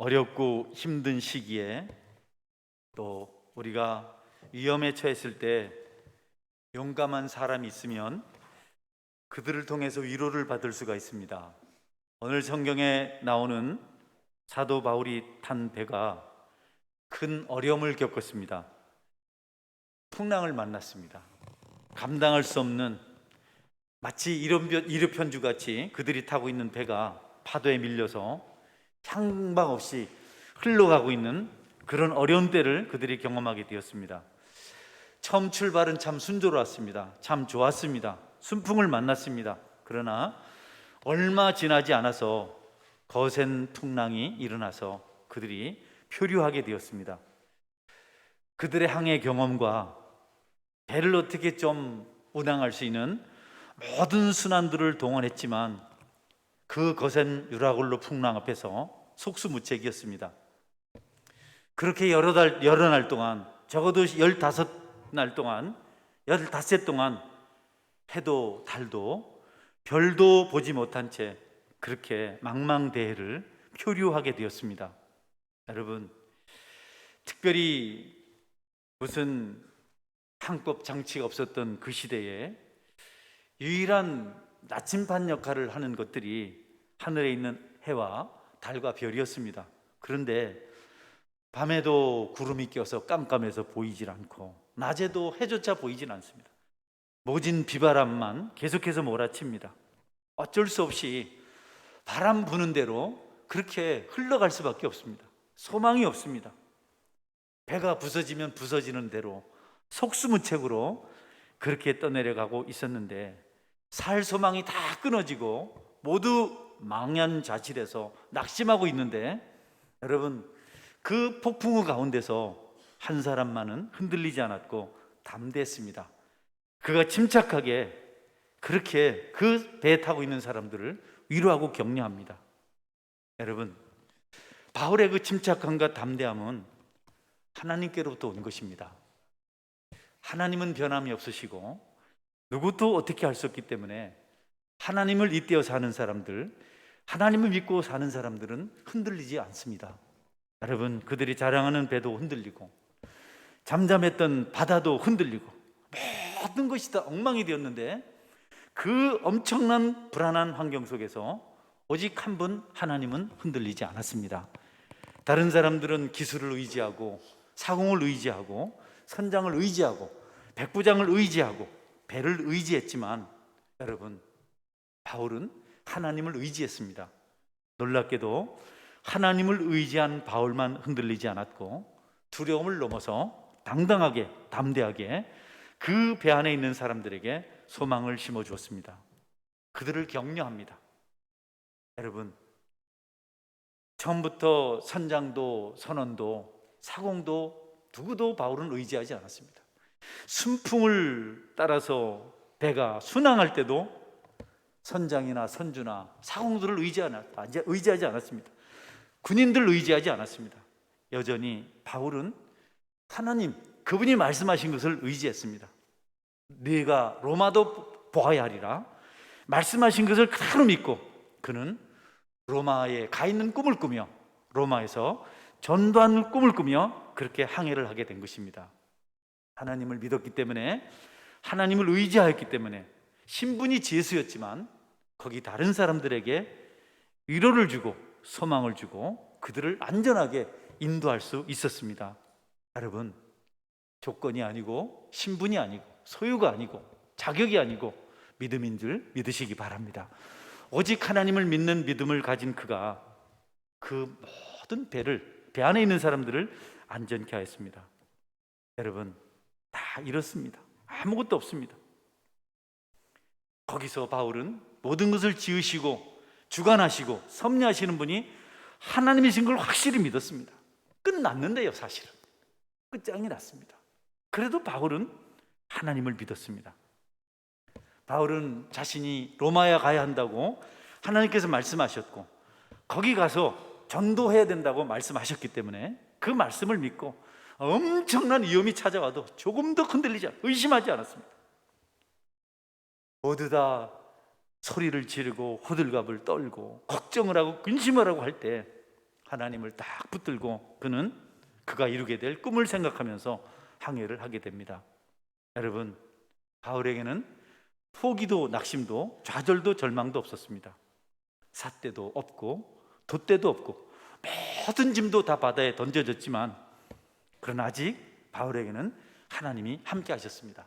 어렵고 힘든 시기에 또 우리가 위험에 처했을 때 용감한 사람이 있으면 그들을 통해서 위로를 받을 수가 있습니다. 오늘 성경에 나오는 사도 바울이 탄 배가 큰 어려움을 겪었습니다. 풍랑을 만났습니다. 감당할 수 없는, 마치 이르편주 같이 그들이 타고 있는 배가 파도에 밀려서 향방 없이 흘러가고 있는 그런 어려운 때를 그들이 경험하게 되었습니다. 처음 출발은 참 순조로웠습니다. 참 좋았습니다. 순풍을 만났습니다. 그러나 얼마 지나지 않아서 거센 풍랑이 일어나서 그들이 표류하게 되었습니다. 그들의 항해 경험과 배를 어떻게 좀 운항할 수 있는 모든 순환들을 동원했지만 그 거센 유라굴로 풍랑 앞에서 속수무책이었습니다. 그렇게 여러 날 동안, 적어도 15날 동안, 15세 동안 해도 달도 별도 보지 못한 채 그렇게 망망대해를 표류하게 되었습니다. 여러분, 특별히 무슨 항법 장치가 없었던 그 시대에 유일한 나침반 역할을 하는 것들이 하늘에 있는 해와 달과 별이었습니다. 그런데 밤에도 구름이 껴서 깜깜해서 보이질 않고 낮에도 해조차 보이질 않습니다. 모진 비바람만 계속해서 몰아칩니다. 어쩔 수 없이 바람 부는 대로 그렇게 흘러갈 수밖에 없습니다. 소망이 없습니다. 배가 부서지면 부서지는 대로 속수무책으로 그렇게 떠내려가고 있었는데 살 소망이 다 끊어지고 모두 망연자실해서 낙심하고 있는데, 여러분, 그 폭풍우 가운데서 한 사람만은 흔들리지 않았고 담대했습니다. 그가 침착하게 그렇게 그 배에 타고 있는 사람들을 위로하고 격려합니다. 여러분, 바울의 그 침착함과 담대함은 하나님께로부터 온 것입니다. 하나님은 변함이 없으시고 누구도 어떻게 할 수 없기 때문에 하나님을 잇대어 사는 사람들, 하나님을 믿고 사는 사람들은 흔들리지 않습니다. 여러분, 그들이 자랑하는 배도 흔들리고 잠잠했던 바다도 흔들리고 모든 것이 다 엉망이 되었는데 그 엄청난 불안한 환경 속에서 오직 한 분 하나님은 흔들리지 않았습니다. 다른 사람들은 기술을 의지하고 사공을 의지하고 선장을 의지하고 백부장을 의지하고 배를 의지했지만, 여러분, 바울은 하나님을 의지했습니다. 놀랍게도 하나님을 의지한 바울만 흔들리지 않았고 두려움을 넘어서 당당하게 담대하게 그 배 안에 있는 사람들에게 소망을 심어주었습니다. 그들을 격려합니다. 여러분, 처음부터 선장도 선원도 사공도 누구도 바울은 의지하지 않았습니다. 순풍을 따라서 배가 순항할 때도 선장이나 선주나 사공들을 의지하지 않았습니다. 군인들을 의지하지 않았습니다. 여전히 바울은 하나님, 그분이 말씀하신 것을 의지했습니다. 네가 로마도 보아야 하리라 말씀하신 것을 그대로 믿고 그는 로마에 가 있는 꿈을 꾸며 로마에서 전도하는 꿈을 꾸며 그렇게 항해를 하게 된 것입니다. 하나님을 믿었기 때문에, 하나님을 의지하였기 때문에 신분이 제수였지만 거기 다른 사람들에게 위로를 주고 소망을 주고 그들을 안전하게 인도할 수 있었습니다. 여러분, 조건이 아니고 신분이 아니고 소유가 아니고 자격이 아니고 믿음인 줄 믿으시기 바랍니다. 오직 하나님을 믿는 믿음을 가진 그가 그 모든 배 안에 있는 사람들을 안전케 하였습니다. 여러분, 다 이렇습니다. 아무것도 없습니다. 거기서 바울은 모든 것을 지으시고 주관하시고 섭리하시는 분이 하나님이신 걸 확실히 믿었습니다. 끝났는데요, 사실은 끝장이 났습니다. 그래도 바울은 하나님을 믿었습니다. 바울은 자신이 로마에 가야 한다고 하나님께서 말씀하셨고 거기 가서 전도해야 된다고 말씀하셨기 때문에 그 말씀을 믿고 엄청난 위험이 찾아와도 조금도 의심하지 않았습니다. 모두 다 소리를 지르고 호들갑을 떨고 걱정을 하고 근심을 하고 할 때 하나님을 딱 붙들고 그는 그가 이루게 될 꿈을 생각하면서 항해를 하게 됩니다. 여러분, 바울에게는 포기도 낙심도 좌절도 절망도 없었습니다. 삿대도 없고 돛대도 없고 모든 짐도 다 바다에 던져졌지만, 그러나 아직 바울에게는 하나님이 함께 하셨습니다.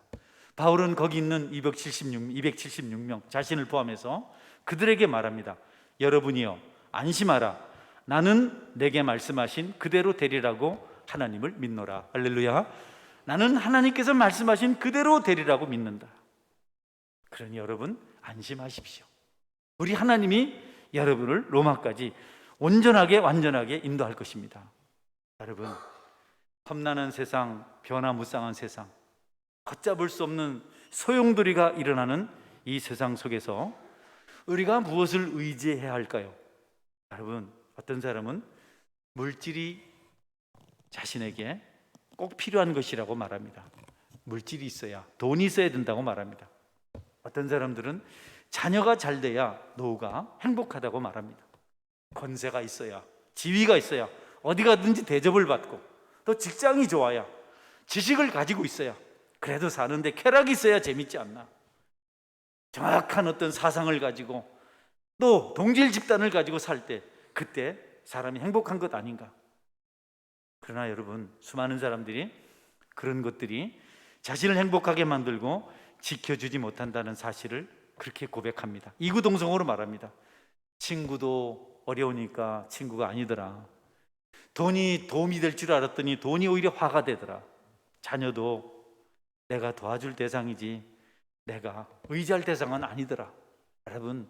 바울은 거기 있는 276명 자신을 포함해서 그들에게 말합니다. 여러분이여 안심하라. 나는 내게 말씀하신 그대로 되리라고 하나님을 믿노라. 할렐루야. 나는 하나님께서 말씀하신 그대로 되리라고 믿는다. 그러니 여러분 안심하십시오. 우리 하나님이 여러분을 로마까지 온전하게 완전하게 인도할 것입니다. 여러분, 험난한 세상, 변화무쌍한 세상, 걷잡을 수 없는 소용돌이가 일어나는 이 세상 속에서 우리가 무엇을 의지해야 할까요? 여러분, 어떤 사람은 물질이 자신에게 꼭 필요한 것이라고 말합니다. 물질이 있어야, 돈이 있어야 된다고 말합니다. 어떤 사람들은 자녀가 잘 돼야 노후가 행복하다고 말합니다. 권세가 있어야, 지위가 있어야 어디 가든지 대접을 받고, 또 직장이 좋아야, 지식을 가지고 있어야 그래도 사는데 쾌락이 있어야 재밌지 않나. 정확한 어떤 사상을 가지고 또 동질 집단을 가지고 살 때, 그때 사람이 행복한 것 아닌가. 그러나 여러분, 수많은 사람들이 그런 것들이 자신을 행복하게 만들고 지켜주지 못한다는 사실을 그렇게 고백합니다. 이구동성으로 말합니다. 친구도 어려우니까 친구가 아니더라. 돈이 도움이 될 줄 알았더니 돈이 오히려 화가 되더라. 자녀도 내가 도와줄 대상이지 내가 의지할 대상은 아니더라. 여러분,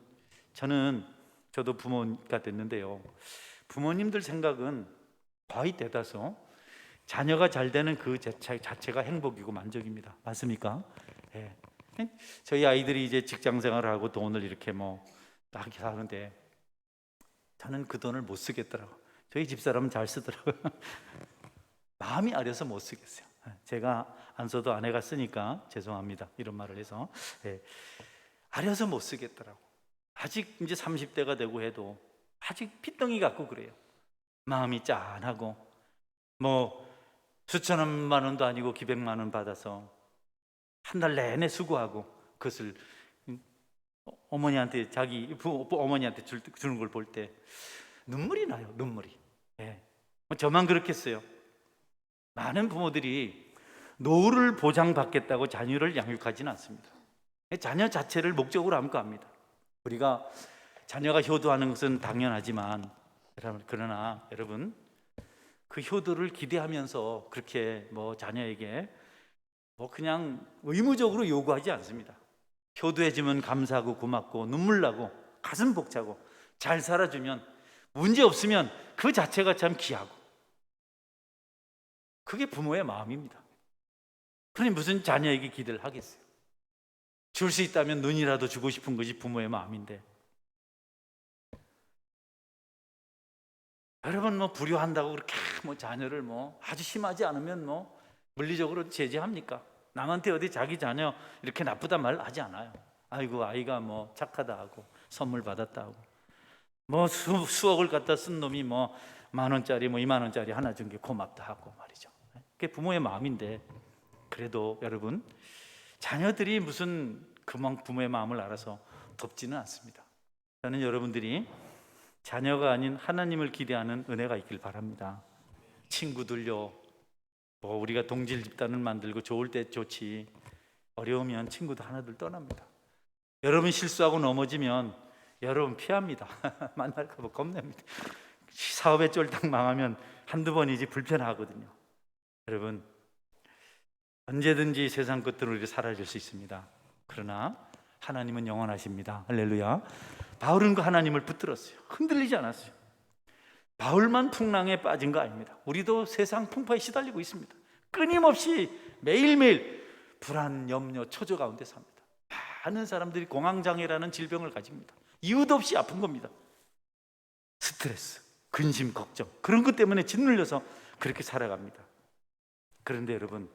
저도 부모가 됐는데요, 부모님들 생각은 거의 대다수 자녀가 잘 되는 그 자체가 행복이고 만족입니다. 맞습니까? 예. 저희 아이들이 이제 직장 생활을 하고 돈을 이렇게 딱 하는데 저는 그 돈을 못 쓰겠더라고. 저희 집사람은 잘 쓰더라고요. 마음이 아려서 못 쓰겠어요. 제가 안 써도 아내가 쓰니까 죄송합니다, 이런 말을 해서. 아려서 못 쓰겠더라고. 아직 이제 30대가 되고 해도 아직 핏덩이 같고 그래요. 마음이 짠하고 수천만 원도 아니고 기백만 원 받아서 한 달 내내 수고하고 그것을 어머니한테 어머니한테 주는 걸 볼 때 눈물이 나요. 눈물이. 저만 그렇겠어요? 많은 부모들이 노후를 보장받겠다고 자녀를 양육하지는 않습니다. 자녀 자체를 목적으로 함께 합니다. 우리가 자녀가 효도하는 것은 당연하지만, 그러나 여러분, 그 효도를 기대하면서 그렇게 자녀에게 그냥 의무적으로 요구하지 않습니다. 효도해주면 감사하고 고맙고 눈물 나고 가슴 벅차고 잘 살아주면, 문제 없으면 그 자체가 참 귀하고, 그게 부모의 마음입니다. 그러니 무슨 자녀에게 기대를 하겠어요? 줄 수 있다면 눈이라도 주고 싶은 것이 부모의 마음인데, 여러분 불효한다고 그렇게 자녀를 아주 심하지 않으면 물리적으로 제재합니까? 남한테 어디 자기 자녀 이렇게 나쁘다 말 하지 않아요. 아이고 아이가 착하다 하고 선물 받았다 하고 수억을 갖다 쓴 놈이 10,000원짜리 20,000원짜리 하나 준 게 고맙다 하고 말이죠. 그게 부모의 마음인데, 그래도 여러분, 자녀들이 무슨 부모의 마음을 알아서 돕지는 않습니다. 저는 여러분들이 자녀가 아닌 하나님을 기대하는 은혜가 있길 바랍니다. 친구들요, 우리가 동질 집단을 만들고 좋을 때 좋지, 어려우면 친구도 하나둘 떠납니다. 여러분 실수하고 넘어지면 여러분 피합니다. 만날까 봐 겁냅니다. 사업에 쫄딱 망하면 한두 번이지 불편하거든요. 여러분, 언제든지 세상 것들은 우리가 사라질 수 있습니다. 그러나 하나님은 영원하십니다. 할렐루야. 바울은 그 하나님을 붙들었어요. 흔들리지 않았어요. 바울만 풍랑에 빠진 거 아닙니다. 우리도 세상 풍파에 시달리고 있습니다. 끊임없이 매일매일 불안, 염려, 초조 가운데 삽니다. 많은 사람들이 공황장애라는 질병을 가집니다. 이유도 없이 아픈 겁니다. 스트레스, 근심, 걱정, 그런 것 때문에 짓눌려서 그렇게 살아갑니다. 그런데 여러분,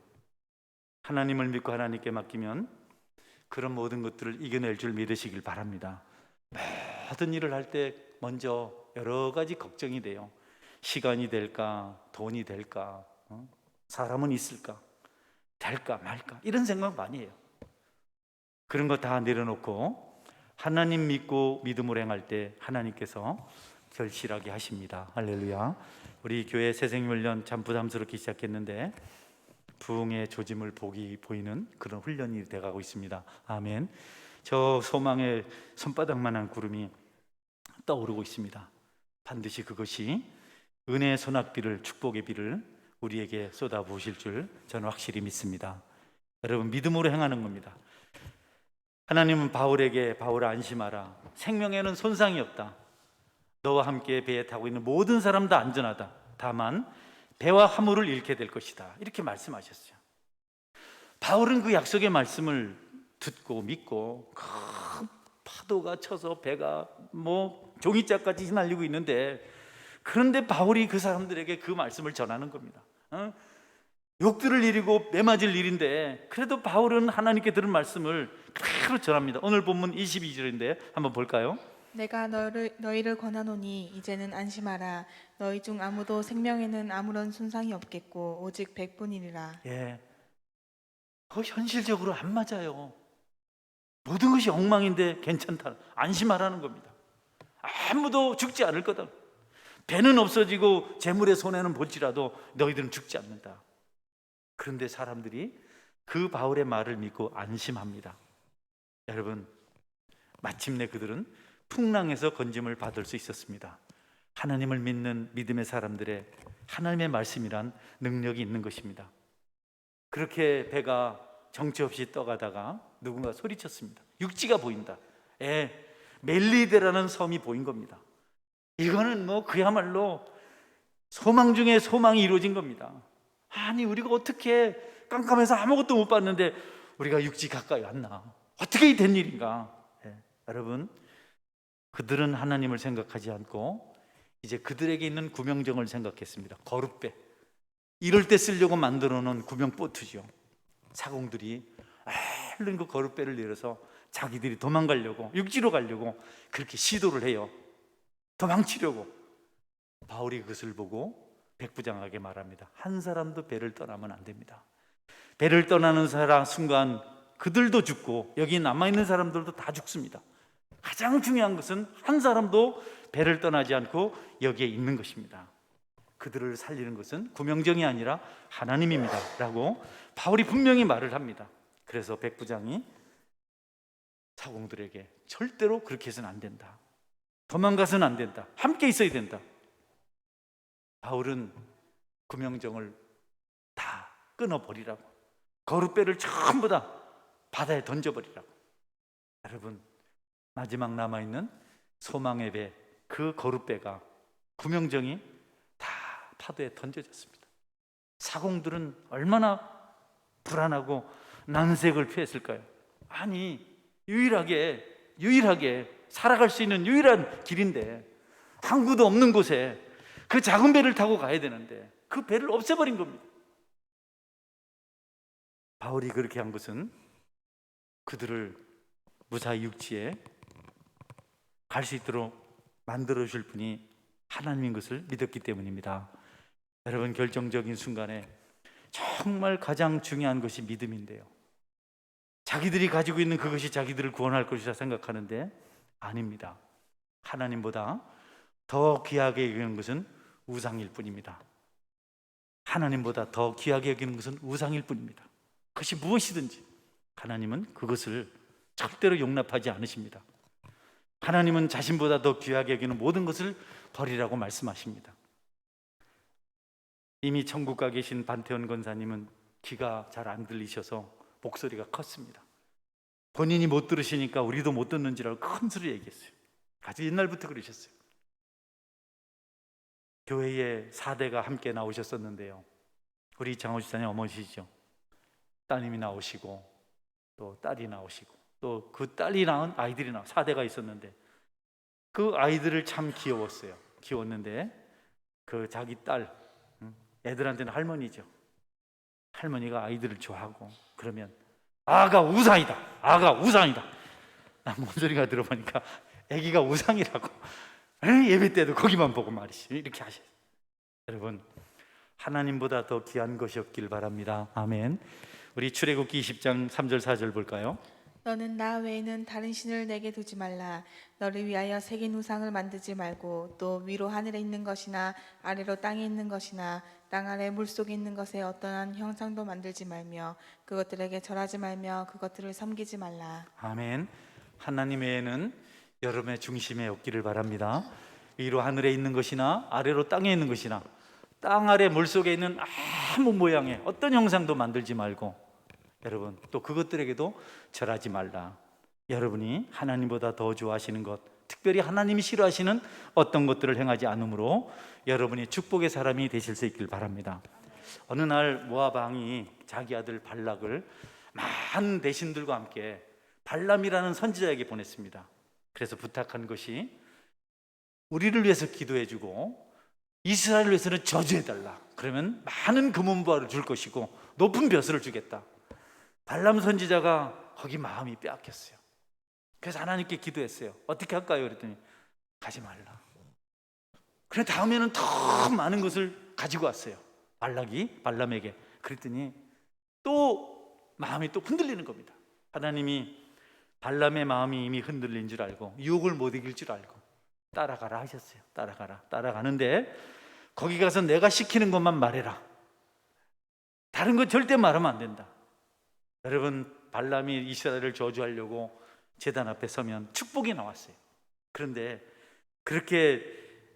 하나님을 믿고 하나님께 맡기면 그런 모든 것들을 이겨낼 줄 믿으시길 바랍니다. 모든 일을 할 때 먼저 여러 가지 걱정이 돼요. 시간이 될까, 돈이 될까, 사람은 있을까, 될까 말까, 이런 생각 많이 해요. 그런 거 다 내려놓고 하나님 믿고 믿음으로 행할 때 하나님께서 결실하게 하십니다. 할렐루야. 우리 교회 새생명훈련 참 부담스럽게 시작했는데 부흥의 조짐을 보이는 그런 훈련이 돼가고 있습니다. 아멘. 저 소망의 손바닥만한 구름이 떠오르고 있습니다. 반드시 그것이 은혜의 소낙비를, 축복의 비를 우리에게 쏟아부으실 줄 저는 확실히 믿습니다. 여러분, 믿음으로 행하는 겁니다. 하나님은 바울에게, 바울아 안심하라, 생명에는 손상이 없다. 너와 함께 배에 타고 있는 모든 사람 다 안전하다. 다만 배와 화물을 잃게 될 것이다. 이렇게 말씀하셨어요. 바울은 그 약속의 말씀을 듣고 믿고 큰 파도가 쳐서 배가 종이짝까지 휘날리고 있는데, 그런데 바울이 그 사람들에게 그 말씀을 전하는 겁니다. 욕들을 일이고 매맞을 일인데 그래도 바울은 하나님께 들은 말씀을 그대로 전합니다. 오늘 본문 22절인데 한번 볼까요? 내가 너희를 권하노니 이제는 안심하라. 너희 중 아무도 생명에는 아무런 손상이 없겠고 오직 백분이니라. 예, 현실적으로 안 맞아요. 모든 것이 엉망인데 괜찮다, 안심하라는 겁니다. 아무도 죽지 않을 거다. 배는 없어지고 재물의 손해는 볼지라도 너희들은 죽지 않는다. 그런데 사람들이 그 바울의 말을 믿고 안심합니다. 여러분, 마침내 그들은 풍랑에서 건짐을 받을 수 있었습니다. 하나님을 믿는 믿음의 사람들의 하나님의 말씀이란 능력이 있는 것입니다. 그렇게 배가 정처 없이 떠가다가 누군가 소리쳤습니다. 육지가 보인다. 멜리데라는 섬이 보인 겁니다. 이거는 그야말로 소망 중에 소망이 이루어진 겁니다. 아니, 우리가 어떻게 깜깜해서 아무것도 못 봤는데 우리가 육지 가까이 왔나? 어떻게 된 일인가? 여러분, 그들은 하나님을 생각하지 않고 이제 그들에게 있는 구명정을 생각했습니다. 거룻배, 이럴 때 쓰려고 만들어 놓은 구명보트죠. 사공들이 얼른 그 거룻배를 내려서 자기들이 도망가려고, 육지로 가려고 그렇게 시도를 해요. 도망치려고. 바울이 그것을 보고 백부장에게 말합니다. 한 사람도 배를 떠나면 안 됩니다. 배를 떠나는 순간 그들도 죽고 여기 남아있는 사람들도 다 죽습니다. 가장 중요한 것은 한 사람도 배를 떠나지 않고 여기에 있는 것입니다. 그들을 살리는 것은 구명정이 아니라 하나님입니다 라고 바울이 분명히 말을 합니다. 그래서 백부장이 사공들에게 절대로 그렇게 해서는 안 된다, 도망가서는 안 된다, 함께 있어야 된다. 바울은 구명정을 다 끊어버리라고, 거룻배를 전부 다 바다에 던져버리라고. 여러분, 마지막 남아있는 소망의 배, 그 거룻배가, 구명정이 다 파도에 던져졌습니다. 사공들은 얼마나 불안하고 난색을 표했을까요? 아니, 유일하게 살아갈 수 있는 유일한 길인데, 항구도 없는 곳에 그 작은 배를 타고 가야 되는데 그 배를 없애버린 겁니다. 바울이 그렇게 한 것은 그들을 무사히 육지에 갈 수 있도록 만들어 주실 분이 하나님인 것을 믿었기 때문입니다. 여러분, 결정적인 순간에 정말 가장 중요한 것이 믿음인데요, 자기들이 가지고 있는 그것이 자기들을 구원할 것이라 생각하는데 아닙니다. 하나님보다 더 귀하게 여기는 것은 우상일 뿐입니다. 하나님보다 더 귀하게 여기는 것은 우상일 뿐입니다. 그것이 무엇이든지 하나님은 그것을 절대로 용납하지 않으십니다. 하나님은 자신보다 더 귀하게 여기는 모든 것을 버리라고 말씀하십니다. 이미 천국 가 계신 반태원 권사님은 귀가 잘 안 들리셔서 목소리가 컸습니다. 본인이 못 들으시니까 우리도 못 듣는지라고 큰 소리 얘기했어요. 아주 옛날부터 그러셨어요. 교회에 4대가 함께 나오셨었는데요, 우리 장호 집사님 어머니시죠. 따님이 나오시고 또 딸이 나오시고 또 그 딸이 낳은 아이들이 4대가 있었는데 그 아이들을 참 귀여웠는데 그 자기 딸, 애들한테는 할머니죠. 할머니가 아이들을 좋아하고 그러면 아가 우상이다, 아가 우상이다. 뭔 소리가 들어보니까 아기가 우상이라고. 예배 때도 거기만 보고 말이지, 이렇게 하셔요. 여러분, 하나님보다 더 귀한 것이 없길 바랍니다. 아멘. 우리 출애굽기 20장 3절 4절 볼까요? 너는 나 외에는 다른 신을 내게 두지 말라. 너를 위하여 새긴 우상을 만들지 말고 또 위로 하늘에 있는 것이나 아래로 땅에 있는 것이나 땅 아래 물속에 있는 것에 어떠한 형상도 만들지 말며 그것들에게 절하지 말며 그것들을 섬기지 말라. 아멘. 하나님 외에는 여러분의 중심에 없기를 바랍니다. 위로 하늘에 있는 것이나 아래로 땅에 있는 것이나 땅 아래 물속에 있는 아무 모양의 어떤 형상도 만들지 말고, 여러분, 또 그것들에게도 절하지 말라. 여러분이 하나님보다 더 좋아하시는 것, 특별히 하나님이 싫어하시는 어떤 것들을 행하지 않으므로 여러분이 축복의 사람이 되실 수 있길 바랍니다. 어느 날 모압 왕이 자기 아들 발락을 많은 대신들과 함께 발람이라는 선지자에게 보냈습니다. 그래서 부탁한 것이 우리를 위해서 기도해주고 이스라엘을 위해서는 저주해달라. 그러면 많은 금은보화를 줄 것이고 높은 벼슬을 주겠다. 발람 선지자가 거기 마음이 빼앗겼어요. 그래서 하나님께 기도했어요. 어떻게 할까요? 그랬더니 가지 말라. 그래 다음에는 더 많은 것을 가지고 왔어요. 발락이 발람에게. 그랬더니 또 마음이 또 흔들리는 겁니다. 하나님이 발람의 마음이 이미 흔들린 줄 알고 유혹을 못 이길 줄 알고 따라가라 하셨어요. 따라가는데 거기 가서 내가 시키는 것만 말해라. 다른 거 절대 말하면 안 된다. 여러분, 발람이 이스라엘을 저주하려고 제단 앞에 서면 축복이 나왔어요. 그런데 그렇게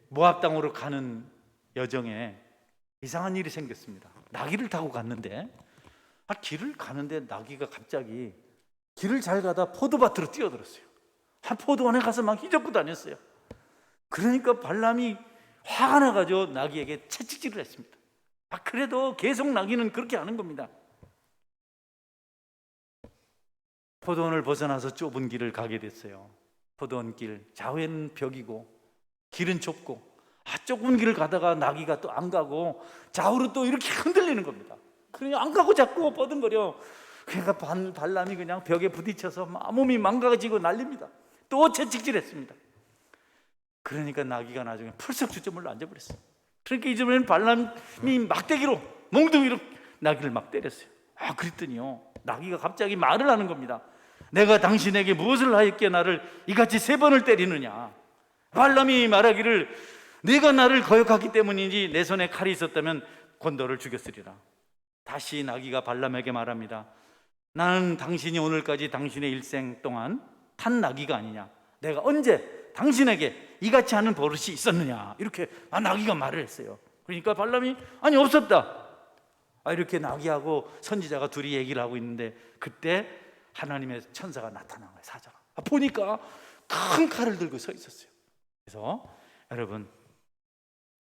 모압 땅으로 가는 여정에 이상한 일이 생겼습니다. 나귀를 타고 갔는데 길을 가는데 나귀가 갑자기 길을 잘 가다 포도밭으로 뛰어들었어요. 포도원에 가서 막 휘젓고 다녔어요. 그러니까 발람이 화가 나가지고 나귀에게 채찍질을 했습니다. 그래도 계속 나귀는 그렇게 하는 겁니다. 포도원을 벗어나서 좁은 길을 가게 됐어요. 포도원 길, 좌우에는 벽이고 길은 좁고 좁은 길을 가다가 나귀가 또 안 가고 좌우로 또 이렇게 흔들리는 겁니다. 그러니 안 가고 자꾸 뻗은거려. 그러니까 발람이 그냥 벽에 부딪혀서 몸이 망가지고 난립니다. 또 채찍질했습니다. 그러니까 나귀가 나중에 풀썩 주저물러 앉아버렸어요. 그러니까 이제는 발람이 막대기로 몽둥이로 나귀를 막 때렸어요. 그랬더니요, 나귀가 갑자기 말을 하는 겁니다. 내가 당신에게 무엇을 하였기에 나를 이같이 3번을 때리느냐. 발람이 말하기를 네가 나를 거역하기 때문이지 내 손에 칼이 있었다면 곧 너를 죽였으리라. 다시 나귀가 발람에게 말합니다. 나는 당신이 오늘까지 당신의 일생 동안 탄 나귀가 아니냐. 내가 언제 당신에게 이같이 하는 버릇이 있었느냐. 이렇게 나귀가 말을 했어요. 그러니까 발람이 아니 없었다. 이렇게 나귀하고 선지자가 둘이 얘기를 하고 있는데 그때 하나님의 천사가 나타난 거예요. 사자가. 보니까 큰 칼을 들고 서 있었어요. 그래서 여러분,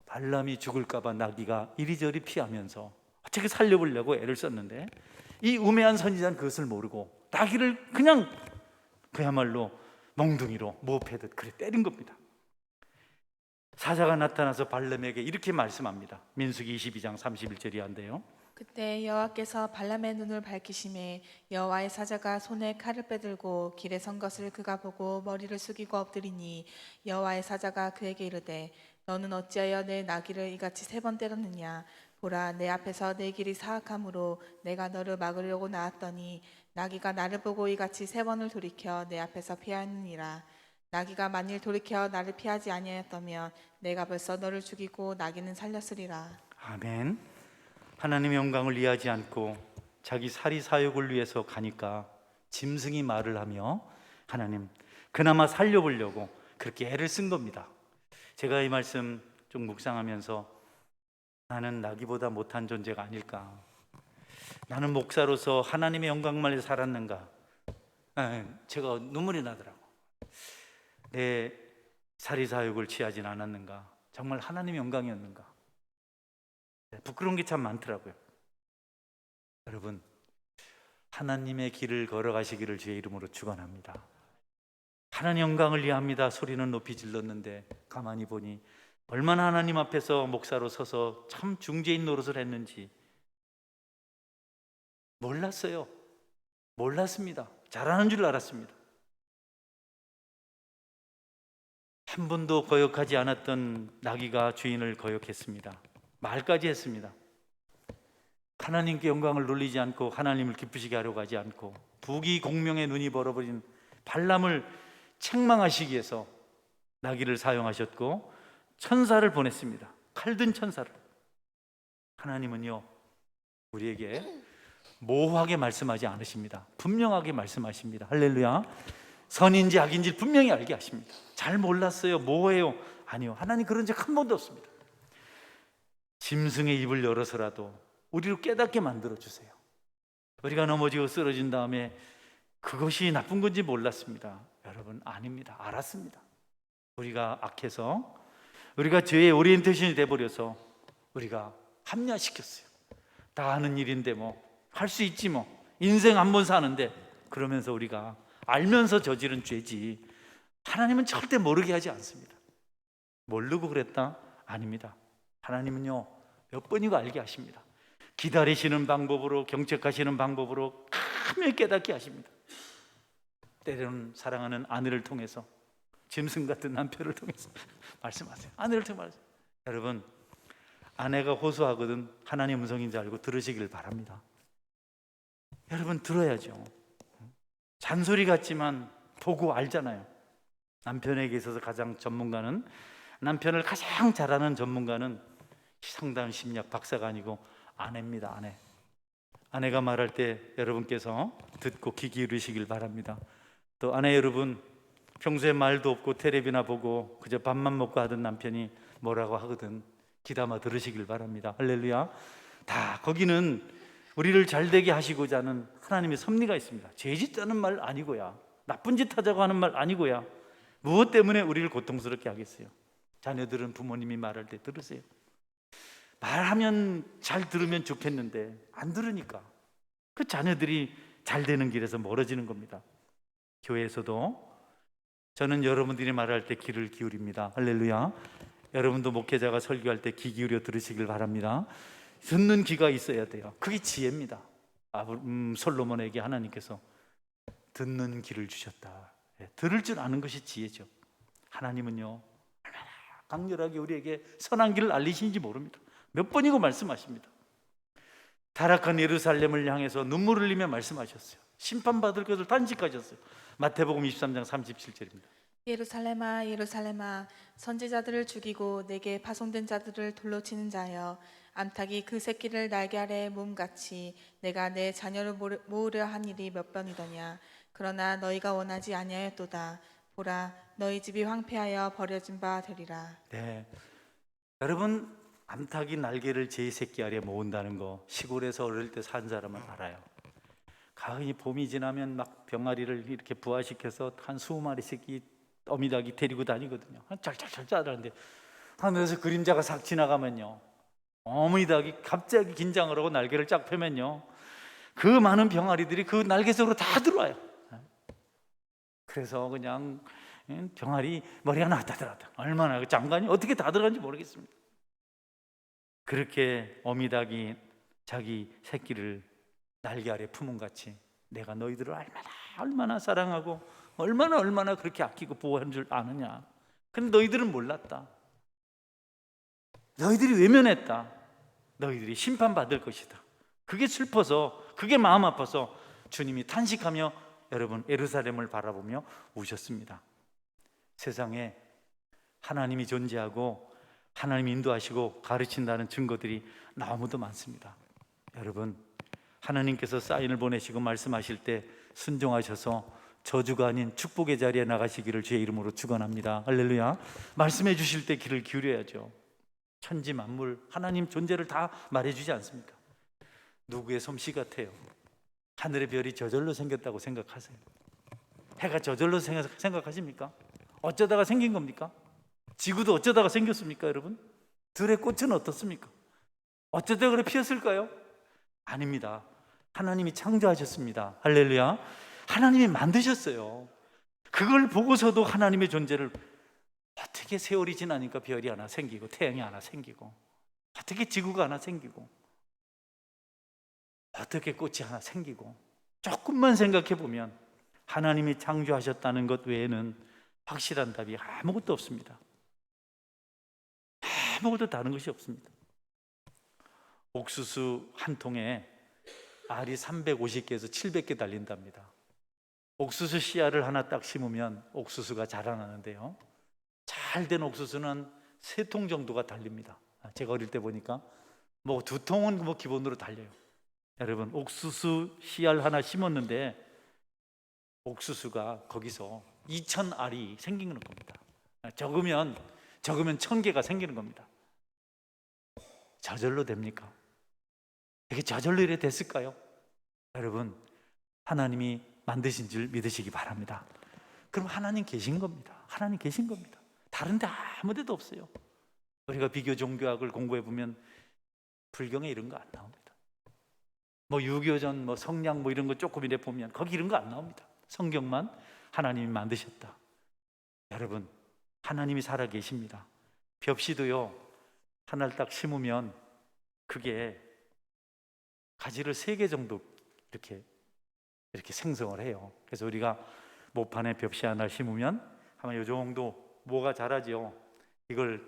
발람이 죽을까 봐 나귀가 이리저리 피하면서 어떻게 살려보려고 애를 썼는데 이 우매한 선지자는 그것을 모르고 나귀를 그냥 그야말로 멍둥이로 모패듯 그래 때린 겁니다. 사자가 나타나서 발람에게 이렇게 말씀합니다. 민수기 22장 31절이한데요. 그때 여호와께서 발람의 눈을 밝히심에 여호와의 사자가 손에 칼을 빼들고 길에 선 것을 그가 보고 머리를 숙이고 엎드리니 여호와의 사자가 그에게 이르되 너는 어찌하여 내 나귀를 이같이 3번 때렸느냐. 보라, 내 앞에서 내 길이 사악함으로 내가 너를 막으려고 나왔더니 나귀가 나를 보고 이같이 3번을 돌이켜 내 앞에서 피하느니라. 나귀가 만일 돌이켜 나를 피하지 아니하였다면 내가 벌써 너를 죽이고 나귀는 살렸으리라. 아멘. 하나님의 영광을 이해하지 않고 자기 사리 사욕을 위해서 가니까 짐승이 말을 하며 하나님 그나마 살려보려고 그렇게 애를 쓴 겁니다. 제가 이 말씀 좀 묵상하면서 나는 나귀보다 못한 존재가 아닐까, 나는 목사로서 하나님의 영광만 위해 살았는가, 제가 눈물이 나더라고. 내 사리사욕을 취하진 않았는가, 정말 하나님의 영광이었는가. 부끄러운 게 참 많더라고요. 여러분, 하나님의 길을 걸어가시기를 주의 이름으로 축원합니다. 하나님 영광을 위합니다 소리는 높이 질렀는데 가만히 보니 얼마나 하나님 앞에서 목사로 서서 참 중재인 노릇을 했는지 몰랐어요. 몰랐습니다. 잘하는 줄 알았습니다. 한 번도 거역하지 않았던 나귀가 주인을 거역했습니다. 말까지 했습니다. 하나님께 영광을 돌리지 않고 하나님을 기쁘시게 하려고 하지 않고 부귀 공명의 눈이 벌어버린 발람을 책망하시기 위해서 나귀를 사용하셨고 천사를 보냈습니다. 칼든 천사를. 하나님은요, 우리에게 모호하게 말씀하지 않으십니다. 분명하게 말씀하십니다. 할렐루야. 선인지 악인지 분명히 알게 하십니다. 잘 몰랐어요, 모호해요. 아니요, 하나님 그런 적 한 번도 없습니다. 짐승의 입을 열어서라도 우리를 깨닫게 만들어 주세요. 우리가 넘어지고 쓰러진 다음에 그것이 나쁜 건지 몰랐습니다. 여러분, 아닙니다. 알았습니다. 우리가 악해서, 우리가 죄의 오리엔테이션이 돼버려서 우리가 합리화시켰어요. 다 하는 일인데 뭐 할 수 있지, 뭐 인생 한 번 사는데, 그러면서 우리가 알면서 저지른 죄지. 하나님은 절대 모르게 하지 않습니다. 모르고 그랬다? 아닙니다. 하나님은요, 몇 번이고 알게 하십니다. 기다리시는 방법으로, 경책하시는 방법으로 감히 깨닫게 하십니다. 때로는 사랑하는 아내를 통해서, 짐승 같은 남편을 통해서 말씀하세요. 아내를 통해서 말씀하세요. 여러분, 아내가 호소하거든 하나님 음성인 줄 알고 들으시길 바랍니다. 여러분, 들어야죠. 잔소리 같지만 보고 알잖아요. 남편에게 있어서 가장 전문가는, 남편을 가장 잘하는 전문가는 상담 심리학 박사가 아니고 아내입니다. 아내가 말할 때 여러분께서 듣고 귀 기울이시길 바랍니다. 또 아내 여러분, 평소에 말도 없고 텔레비나 보고 그저 밥만 먹고 하던 남편이 뭐라고 하거든 귀담아 들으시길 바랍니다. 할렐루야. 다 거기는 우리를 잘되게 하시고자 하는 하나님의 섭리가 있습니다. 죄 짓자는 말 아니고야, 나쁜 짓 하자고 하는 말 아니고야, 무엇 때문에 우리를 고통스럽게 하겠어요? 자녀들은 부모님이 말할 때 들으세요. 말하면 잘 들으면 좋겠는데 안 들으니까 그 자녀들이 잘 되는 길에서 멀어지는 겁니다. 교회에서도 저는 여러분들이 말할 때 귀를 기울입니다. 할렐루야. 여러분도 목회자가 설교할 때 귀 기울여 들으시길 바랍니다. 듣는 귀가 있어야 돼요. 그게 지혜입니다. 솔로몬에게 하나님께서 듣는 귀를 주셨다. 들을 줄 아는 것이 지혜죠. 하나님은요, 얼마나 강렬하게 우리에게 선한 길을 알리시는지 모릅니다. 몇 번이고 말씀하십니다. 타락한 예루살렘을 향해서 눈물을 흘리며 말씀하셨어요. 심판받을 것을 단식하셨어요. 마태복음 23장 37절입니다. 예루살렘아 예루살렘아 선지자들을 죽이고 내게 파송된 자들을 돌로 치는 자여, 암탉이 그 새끼를 날개 아래 몸같이 내가 내 자녀를 모으려 한 일이 몇 번이더냐. 그러나 너희가 원하지 아니하였도다. 보라, 너희 집이 황폐하여 버려진 바 되리라. 네, 여러분, 암탉이 날개를 제 새끼 아래 모은다는 거 시골에서 어릴 때 산 사람은 알아요. 가을이 봄이 지나면 막 병아리를 이렇게 부화시켜서 한 20마리씩 이 어미닭이 데리고 다니거든요. 짤짤짤 자라는데 하늘에서 그림자가 싹 지나가면요, 어미닭이 갑자기 긴장을 하고 날개를 쫙 펴면요, 그 많은 병아리들이 그 날개 속으로 다 들어와요. 그래서 그냥 병아리 머리가 나왔다 들어왔다, 얼마나 그 장관이 어떻게 다 들어간지 모르겠습니다. 그렇게 어미닭이 자기 새끼를 날개 아래 품은 같이 내가 너희들을 얼마나 사랑하고 얼마나 그렇게 아끼고 보호하는 줄 아느냐. 근데 너희들은 몰랐다. 너희들이 외면했다. 너희들이 심판받을 것이다. 그게 슬퍼서, 그게 마음 아파서 주님이 탄식하며 여러분 예루살렘을 바라보며 우셨습니다. 세상에 하나님이 존재하고 하나님이 인도하시고 가르친다는 증거들이 너무도 많습니다. 여러분, 하나님께서 사인을 보내시고 말씀하실 때 순종하셔서 저주가 아닌 축복의 자리에 나가시기를 주의 이름으로 축원합니다. 할렐루야. 말씀해 주실 때 귀를 기울여야죠. 천지 만물 하나님 존재를 다 말해주지 않습니까? 누구의 솜씨 같아요? 하늘의 별이 저절로 생겼다고 생각하세요? 해가 저절로 생각하십니까? 어쩌다가 생긴 겁니까? 지구도 어쩌다가 생겼습니까, 여러분? 들의 꽃은 어떻습니까? 어쩌다 그래 피었을까요? 아닙니다. 하나님이 창조하셨습니다. 할렐루야. 하나님이 만드셨어요. 그걸 보고서도 하나님의 존재를, 어떻게 세월이 지나니까 별이 하나 생기고 태양이 하나 생기고, 어떻게 지구가 하나 생기고, 어떻게 꽃이 하나 생기고, 조금만 생각해 보면 하나님이 창조하셨다는 것 외에는 확실한 답이 아무것도 없습니다. 아무것도 다른 것이 없습니다. 옥수수 한 통에 알이 350개에서 700개 달린답니다. 옥수수 씨알을 하나 딱 심으면 옥수수가 자라나는데요, 잘 된 옥수수는 3통 정도가 달립니다. 제가 어릴 때 보니까 뭐 2통은 뭐 기본으로 달려요. 여러분, 옥수수 씨알 하나 심었는데 옥수수가 거기서 2,000알이 생기는 겁니다. 적으면 1,000개가 생기는 겁니다. 저절로 됩니까? 이게 저절로 이래 됐을까요? 여러분, 하나님이 만드신 줄 믿으시기 바랍니다. 그럼 하나님 계신 겁니다. 하나님 계신 겁니다. 다른 데 아무 데도 없어요. 우리가 비교 종교학을 공부해 보면 불경에 이런 거 안 나옵니다. 뭐 유교전, 뭐 성냥 뭐 이런 거 조금 이래 보면 거기 이런 거 안 나옵니다. 성경만 하나님이 만드셨다. 여러분, 하나님이 살아 계십니다. 벽시도요, 하나를 딱 심으면 그게 가지를 3개 정도 이렇게 생성을 해요. 그래서 우리가 모판에 벽시 하나 심으면 아마 이 정도 뭐가 자라죠. 이걸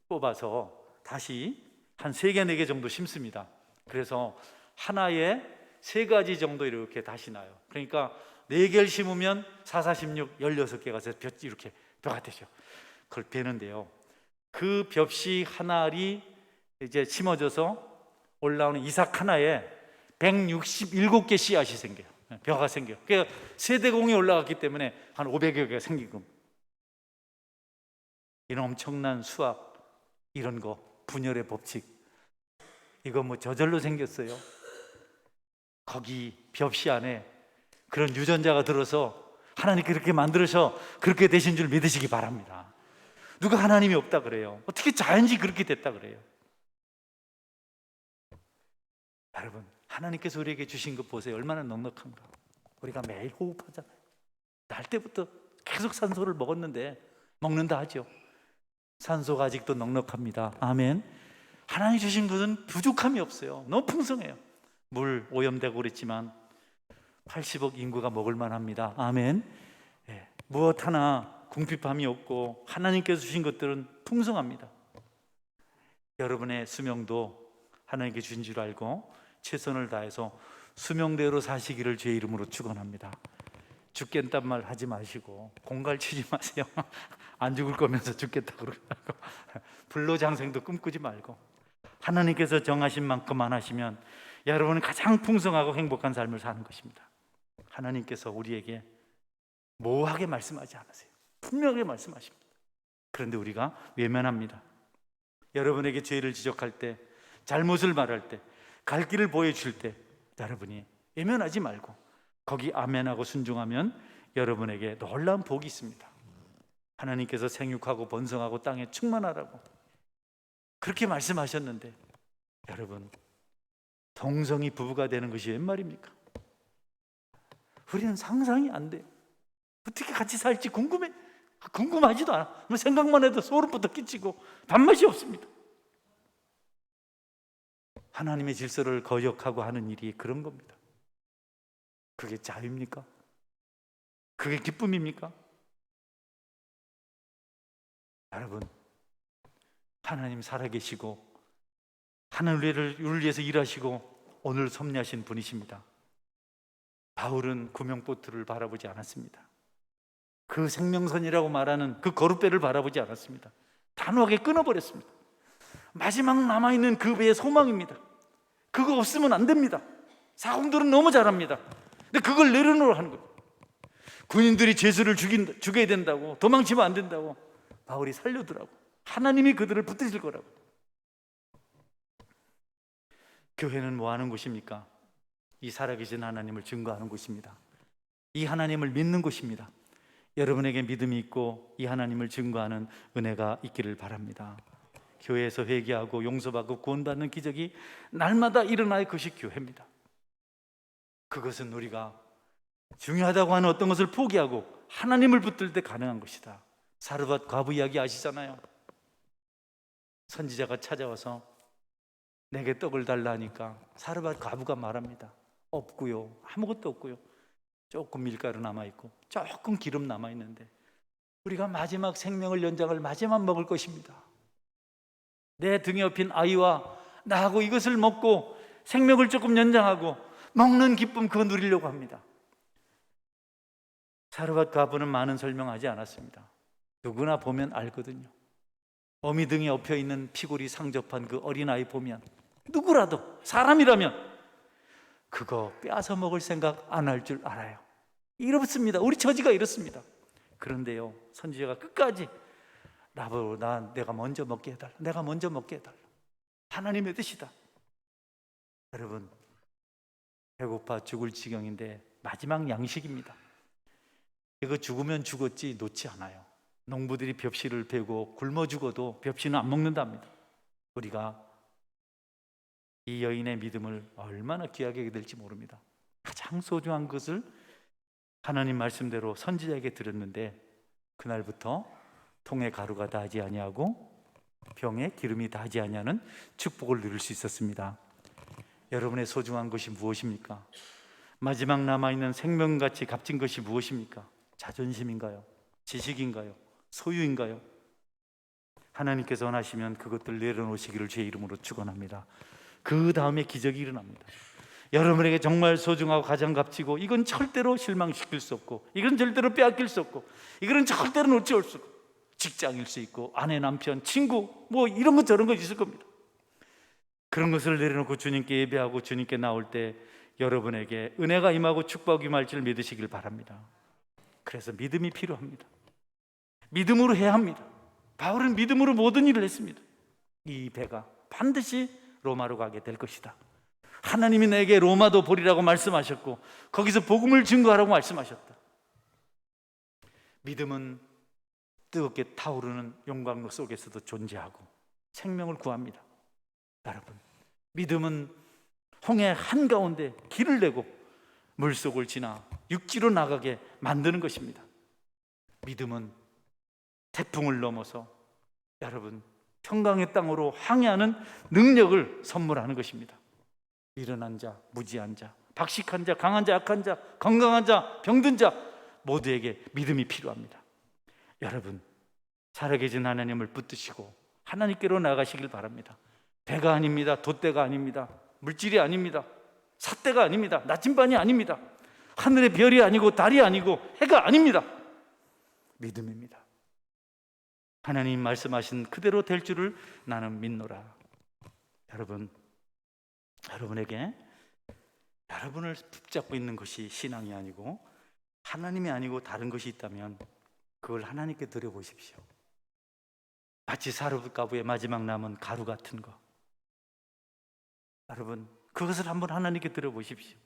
뽑아서 다시 한 3개, 4개 정도 심습니다. 그래서 하나에 3가지 정도 이렇게 다시 나요. 그러니까 4개를 심으면 4, 4, 16, 16개가 돼서 이렇게 벼가 되죠. 그걸 베는데요, 그 벽시 하나알이 이제 심어져서 올라오는 이삭 하나에 167개 씨앗이 생겨요. 벼가 생겨요. 그러니까 세대공이 올라갔기 때문에 한 500여 개가 생긴 겁니다. 이런 엄청난 수학, 이런 거, 분열의 법칙, 이거 뭐 저절로 생겼어요? 거기 벽시 안에 그런 유전자가 들어서 하나님 그렇게 만들어서 그렇게 되신 줄 믿으시기 바랍니다. 누가 하나님이 없다 그래요? 어떻게 자연이 그렇게 됐다 그래요? 여러분, 하나님께서 우리에게 주신 것 보세요. 얼마나 넉넉한가. 우리가 매일 호흡하잖아요. 날 때부터 계속 산소를 먹었는데, 먹는다 하죠. 산소가 아직도 넉넉합니다. 아멘. 하나님 주신 것은 부족함이 없어요. 너무 풍성해요. 물 오염되고 그랬지만 80억 인구가 먹을 만합니다. 아멘. 예, 무엇 하나 궁핍함이 없고 하나님께서 주신 것들은 풍성합니다. 여러분의 수명도 하나님께 주신 줄 알고 최선을 다해서 수명대로 사시기를 주의 이름으로 축원합니다. 죽겠단 말 하지 마시고 공갈 치지 마세요. 안 죽을 거면서 죽겠다 그러고 불로장생도 꿈꾸지 말고 하나님께서 정하신 만큼만 하시면 여러분은 가장 풍성하고 행복한 삶을 사는 것입니다. 하나님께서 우리에게 모호하게 말씀하지 않으세요. 분명하게 말씀하십니다. 그런데 우리가 외면합니다. 여러분에게 죄를 지적할 때, 잘못을 말할 때, 갈 길을 보여줄 때 여러분이 외면하지 말고 거기 아멘하고 순종하면 여러분에게 놀라운 복이 있습니다. 하나님께서 생육하고 번성하고 땅에 충만하라고 그렇게 말씀하셨는데 여러분, 동성이 부부가 되는 것이 웬 말입니까? 우리는 상상이 안 돼요. 어떻게 같이 살지 궁금하지도 않아. 생각만 해도 소름부터 끼치고 밥맛이 없습니다. 하나님의 질서를 거역하고 하는 일이 그런 겁니다. 그게 자유입니까? 그게 기쁨입니까? 여러분, 하나님 살아계시고 하늘을 위해서 일하시고 오늘 섭리하신 분이십니다. 바울은 구명보트를 바라보지 않았습니다. 그 생명선이라고 말하는 그 거룻배를 바라보지 않았습니다. 단호하게 끊어버렸습니다. 마지막 남아있는 그 배의 소망입니다. 그거 없으면 안 됩니다. 사공들은 너무 잘합니다. 근데 그걸 내려놓으라 하는 거예요. 군인들이 죄수를 죽여야 된다고, 도망치면 안 된다고 바울이 살려두라고, 하나님이 그들을 붙드실 거라고. 교회는 뭐 하는 곳입니까? 이 살아계신 하나님을 증거하는 곳입니다. 이 하나님을 믿는 곳입니다. 여러분에게 믿음이 있고 이 하나님을 증거하는 은혜가 있기를 바랍니다. 교회에서 회개하고 용서받고 구원받는 기적이 날마다 일어날 것이 교회입니다. 그것은 우리가 중요하다고 하는 어떤 것을 포기하고 하나님을 붙들 때 가능한 것이다. 사르밧 과부 이야기 아시잖아요. 선지자가 찾아와서 내게 떡을 달라 하니까 사르밧 과부가 말합니다. 없고요, 아무것도 없고요, 조금 밀가루 남아있고 조금 기름 남아있는데 우리가 마지막 생명을 연장을 마지막 먹을 것입니다. 내 등에 업힌 아이와 나하고 이것을 먹고 생명을 조금 연장하고 먹는 기쁨 그거 누리려고 합니다. 사르밧 과부는 많은 설명하지 않았습니다. 누구나 보면 알거든요. 어미 등에 엎여 있는 피골이 상접한 그 어린아이 보면 누구라도 사람이라면 그거 빼앗아 먹을 생각 안 할 줄 알아요. 이렇습니다. 우리 처지가 이렇습니다. 그런데요, 선지자가 끝까지 나보고 내가 먼저 먹게 해달라. 내가 먼저 먹게 해달라. 하나님의 뜻이다. 여러분, 배고파 죽을 지경인데 마지막 양식입니다. 이거 죽으면 죽었지 놓지 않아요. 농부들이 벽실을 베고 굶어 죽어도 벽실은 안 먹는답니다. 우리가 이 여인의 믿음을 얼마나 귀하게 여기게 될지 모릅니다. 가장 소중한 것을 하나님 말씀대로 선지자에게 드렸는데 그날부터 통에 가루가 닿지 아니하고 병에 기름이 닿지 아니하는 축복을 누릴 수 있었습니다. 여러분의 소중한 것이 무엇입니까? 마지막 남아있는 생명같이 값진 것이 무엇입니까? 자존심인가요? 지식인가요? 소유인가요? 하나님께서 원하시면 그것들 내려놓으시기를 주의 이름으로 축원합니다. 그 다음에 기적이 일어납니다. 여러분에게 정말 소중하고 가장 값지고 이건 절대로 실망시킬 수 없고 이건 절대로 빼앗길 수 없고 이거는 절대로 놓치올 수 없고 직장일 수 있고 아내, 남편, 친구 뭐 이런 것 저런 것 있을 겁니다. 그런 것을 내려놓고 주님께 예배하고 주님께 나올 때 여러분에게 은혜가 임하고 축복이 임할 줄 믿으시길 바랍니다. 그래서 믿음이 필요합니다. 믿음으로 해야 합니다. 바울은 믿음으로 모든 일을 했습니다. 이 배가 반드시 로마로 가게 될 것이다. 하나님이 내게 로마도 보리라고 말씀하셨고 거기서 복음을 증거하라고 말씀하셨다. 믿음은 뜨겁게 타오르는 용광로 속에서도 존재하고 생명을 구합니다. 여러분, 믿음은 홍해 한가운데 길을 내고 물속을 지나 육지로 나가게 만드는 것입니다. 믿음은 태풍을 넘어서 여러분 평강의 땅으로 항해하는 능력을 선물하는 것입니다. 일어난 자, 무지한 자, 박식한 자, 강한 자, 약한 자, 건강한 자, 병든 자 모두에게 믿음이 필요합니다. 여러분, 살아계신 하나님을 붙드시고 하나님께로 나가시길 바랍니다. 배가 아닙니다. 돛대가 아닙니다. 물질이 아닙니다. 삿대가 아닙니다. 나침반이 아닙니다. 하늘의 별이 아니고 달이 아니고 해가 아닙니다. 믿음입니다. 하나님 말씀하신 그대로 될 줄을 나는 믿노라. 여러분, 여러분에게 여러분을 붙잡고 있는 것이 신앙이 아니고 하나님이 아니고 다른 것이 있다면 그걸 하나님께 드려보십시오. 마치 사르밧 과부의 마지막 남은 가루 같은 거, 여러분 그것을 한번 하나님께 드려보십시오.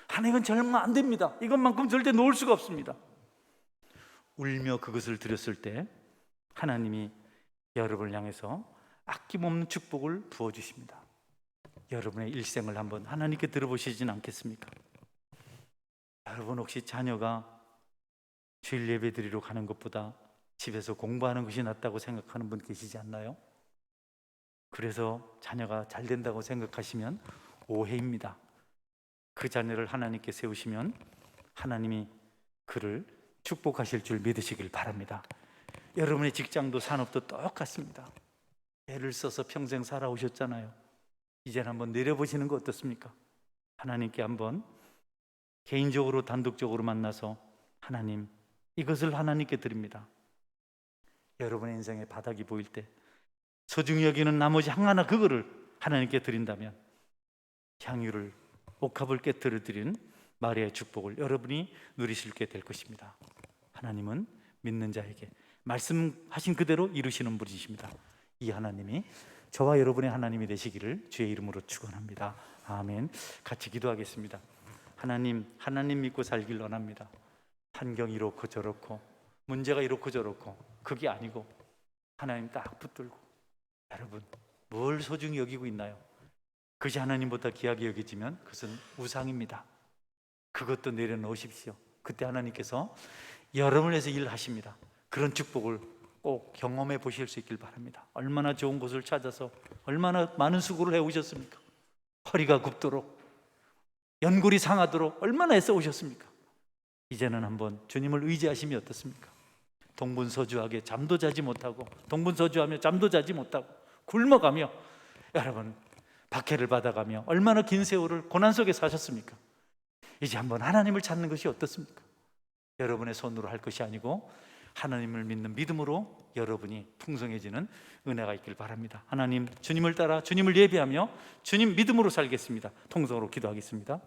하나님은 절망 안 됩니다. 이것만큼 절대 놓을 수가 없습니다. 울며 그것을 드렸을 때 하나님이 여러분을 향해서 아낌없는 축복을 부어주십니다. 여러분의 일생을 한번 하나님께 들어보시진 않겠습니까? 여러분 혹시 자녀가 주일 예배 드리러 가는 것보다 집에서 공부하는 것이 낫다고 생각하는 분 계시지 않나요? 그래서 자녀가 잘 된다고 생각하시면 오해입니다. 그 자녀를 하나님께 세우시면 하나님이 그를 축복하실 줄 믿으시길 바랍니다. 여러분의 직장도 산업도 똑같습니다. 애를 써서 평생 살아오셨잖아요. 이제는 한번 내려보시는 거 어떻습니까? 하나님께 한번 개인적으로 단독적으로 만나서 하나님 이것을 하나님께 드립니다. 여러분의 인생의 바닥이 보일 때 소중히 여기는 나머지 하나 그거를 하나님께 드린다면 향유를 옥합을 깨뜨려 드린 마리아의 축복을 여러분이 누리실게 될 것입니다. 하나님은 믿는 자에게 말씀하신 그대로 이루시는 분이십니다. 이 하나님이 저와 여러분의 하나님이 되시기를 주의 이름으로 축원합니다. 아멘. 같이 기도하겠습니다. 하나님 믿고 살길 원합니다. 환경이 이렇고 저렇고 문제가 이렇고 저렇고 그게 아니고 하나님 딱 붙들고 여러분 뭘 소중히 여기고 있나요? 그것이 하나님보다 귀하게 여기지면 그것은 우상입니다. 그것도 내려놓으십시오. 그때 하나님께서 여러분을 위해서 일하십니다. 그런 축복을 꼭 경험해 보실 수 있길 바랍니다. 얼마나 좋은 곳을 찾아서 얼마나 많은 수고를 해오셨습니까? 허리가 굽도록 연골이 상하도록 얼마나 애써 오셨습니까? 이제는 한번 주님을 의지하시면 어떻습니까? 동분서주하게 잠도 자지 못하고 동분서주하며 잠도 자지 못하고 굶어가며 여러분, 박해를 받아가며 얼마나 긴 세월을 고난 속에 사셨습니까? 이제 한번 하나님을 찾는 것이 어떻습니까? 여러분의 손으로 할 것이 아니고 하나님을 믿는 믿음으로 여러분이 풍성해지는 은혜가 있길 바랍니다. 하나님, 주님을 따라 주님을 예배하며 주님 믿음으로 살겠습니다. 통성으로 기도하겠습니다.